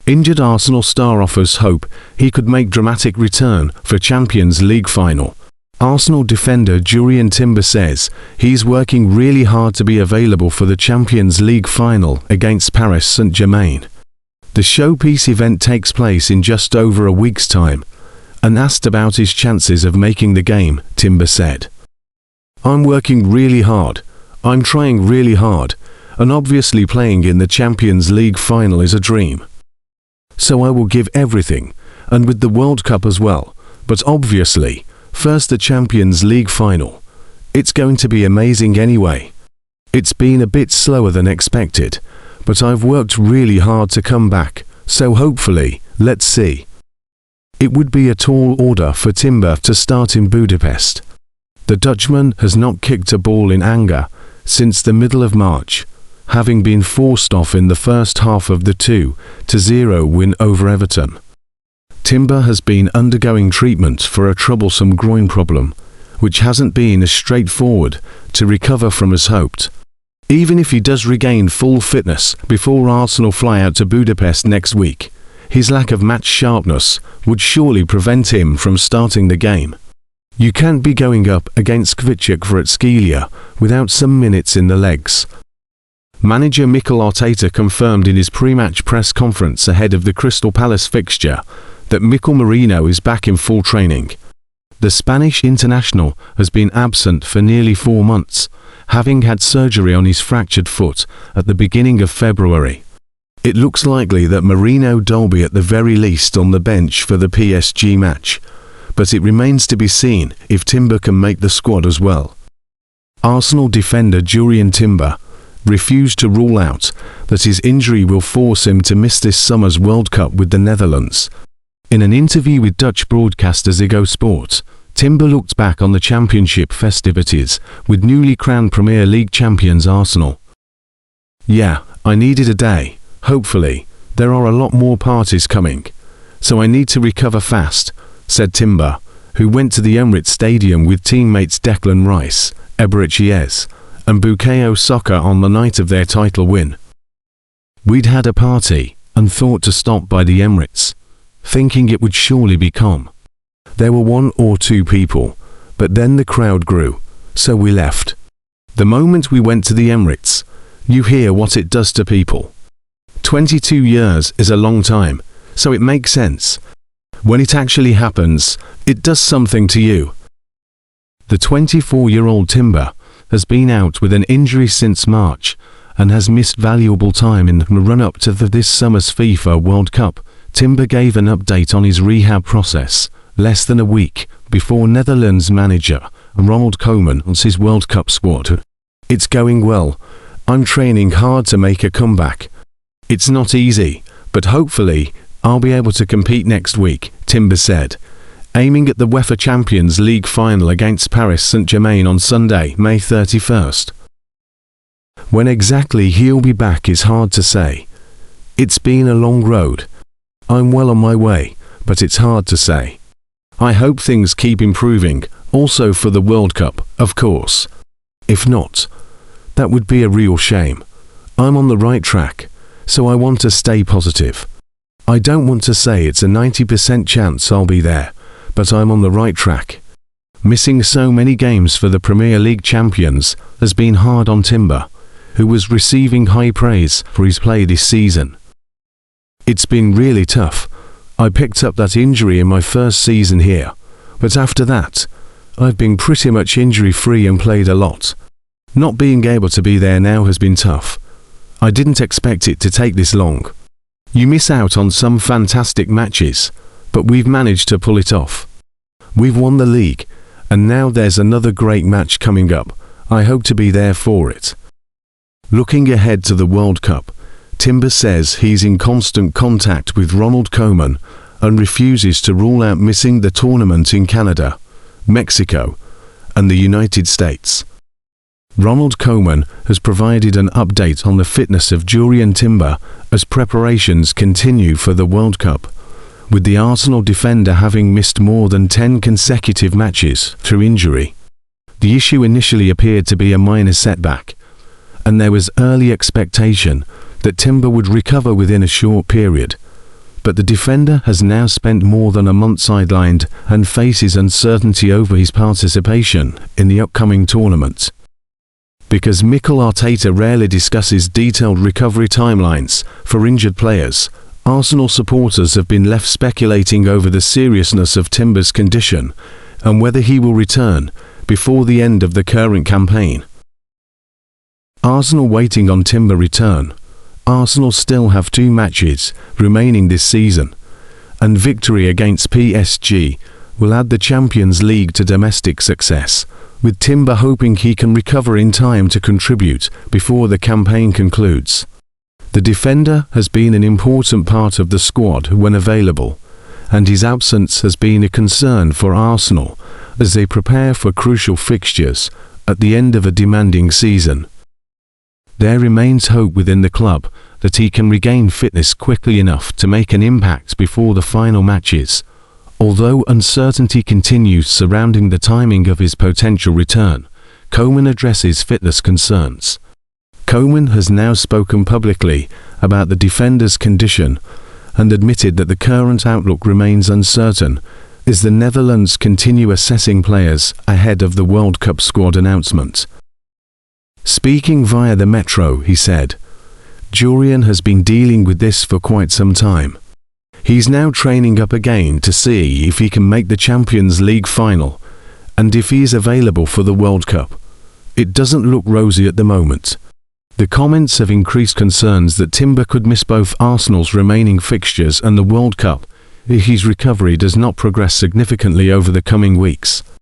Injured Arsenal star offers hope he could make dramatic return for Champions League final. Arsenal defender Jurrien says he's working really hard to be available for the Champions League final against Paris Saint-Germain. The showpiece event takes place in just over a week's time. And asked about his chances of making the game, Timber said, "I'm working really hard. I'm trying really hard, and obviously playing in the Champions League final is a dream. So I will give everything, and with the World Cup as well, but obviously, first the Champions League final. It's going to be amazing anyway. It's been a bit slower than expected, but I've worked really hard to come back, so hopefully, let's see." It would be a tall order for Timber to start in Budapest. The Dutchman has not kicked a ball in anger since the middle of March, having been forced off in the first half of the 2-0 win over Everton. Timber has been undergoing treatment for a troublesome groin problem, which hasn't been as straightforward to recover from as hoped. Even if he does regain full fitness before Arsenal fly out to Budapest next week, his lack of match sharpness would surely prevent him from starting the game. You can't be going up against Kvaratskhelia without some minutes in the legs. Manager Mikel Arteta confirmed in his pre-match press conference ahead of the Crystal Palace fixture that Mikel Merino is back in full training. The Spanish international has been absent for nearly 4 months, having had surgery on his fractured foot at the beginning of February. It looks likely that Martinodegaard will be at the very least on the bench for the PSG match, but it remains to be seen if Timber can make the squad as well. Arsenal defender Jurrien refused to rule out that his injury will force him to miss this summer's World Cup with the Netherlands. In an interview with Dutch broadcaster Ziggo Sport, Timber looked back on the championship festivities with newly crowned Premier League champions Arsenal. "Yeah, I needed a day. Hopefully, there are a lot more parties coming, so I need to recover fast," said Timber, who went to the Emirates Stadium with teammates Declan Rice, Eberechiez, and Bukayosaka on the night of their title win. "We'd had a party and thought to stop by the Emirates, thinking it would surely be calm. There were 1 or 2 people, but then the crowd grew, so we left. The moment we went to the Emirates, you hear what it does to people. 22 years is a long time, so it makes sense. When it actually happens, it does something to you." The 24-year-old Timber has been out with an injury since March and has missed valuable time in the run-up to this summer's FIFA World Cup. Timber gave an update on his rehab process less than a week before Netherlands manager Ronald Koeman announced his World Cup squad. "It's going well. I'm training hard to make a comeback. It's not easy, but hopefully I'll be able to compete next week," Timber said, aiming at the UEFA Champions League final against Paris Saint-Germain on Sunday, May 31st. When exactly he'll be back is hard to say. "It's been a long road. I'm well on my way, but it's hard to say. I hope things keep improving, also for the World Cup, of course. If not, that would be a real shame. I'm on the right track, so I want to stay positive. I don't want to say it's a 90% chance I'll be there, but I'm on the right track." Missing so many games for the Premier League champions has been hard on Timber, who was receiving high praise for his play this season. "It's been really tough. I picked up that injury in my first season here, but after that, I've been pretty much injury-free and played a lot. Not being able to be there now has been tough. I didn't expect it to take this long. You miss out on some fantastic matches, but we've managed to pull it off. We've won the league, and now there's another great match coming up. I hope to be there for it." Looking ahead to the World Cup, Timber says he's in constant contact with Ronald Koeman and refuses to rule out missing the tournament in Canada, Mexico, and the United States. Ronald Koeman has provided an update on the fitness of Jurrien as preparations continue for the World Cup, with the Arsenal defender having missed more than 10 consecutive matches through injury. The issue initially appeared to be a minor setback, and there was early expectation that Timber would recover within a short period, but the defender has now spent more than a month sidelined and faces uncertainty over his participation in the upcoming tournament. Because Mikel Arteta rarely discusses detailed recovery timelines for injured players, Arsenal supporters have been left speculating over the seriousness of Timber's condition and whether he will return before the end of the current campaign. Arsenal waiting on Timber return. Arsenal still have 2 matches remaining this season, and victory against PSG will add the Champions League to domestic success, with Timber hoping he can recover in time to contribute before the campaign concludes. The defender has been an important part of the squad when available, and his absence has been a concern for Arsenal as they prepare for crucial fixtures at the end of a demanding season. There remains hope within the club that he can regain fitness quickly enough to make an impact before the final matches, although uncertainty continues surrounding the timing of his potential return. Koeman addresses fitness concerns. Koeman has now spoken publicly about the defender's condition and admitted that the current outlook remains uncertain as the Netherlands continue assessing players ahead of the World Cup squad announcement. Speaking via the Metro, he said, "Jurrien has been dealing with this for quite some time. He's now training up again to see if he can make the Champions League final and if he is available for the World Cup. It doesn't look rosy at the moment." The comments have increased concerns that Timber could miss both Arsenal's remaining fixtures and the World Cup if his recovery does not progress significantly over the coming weeks.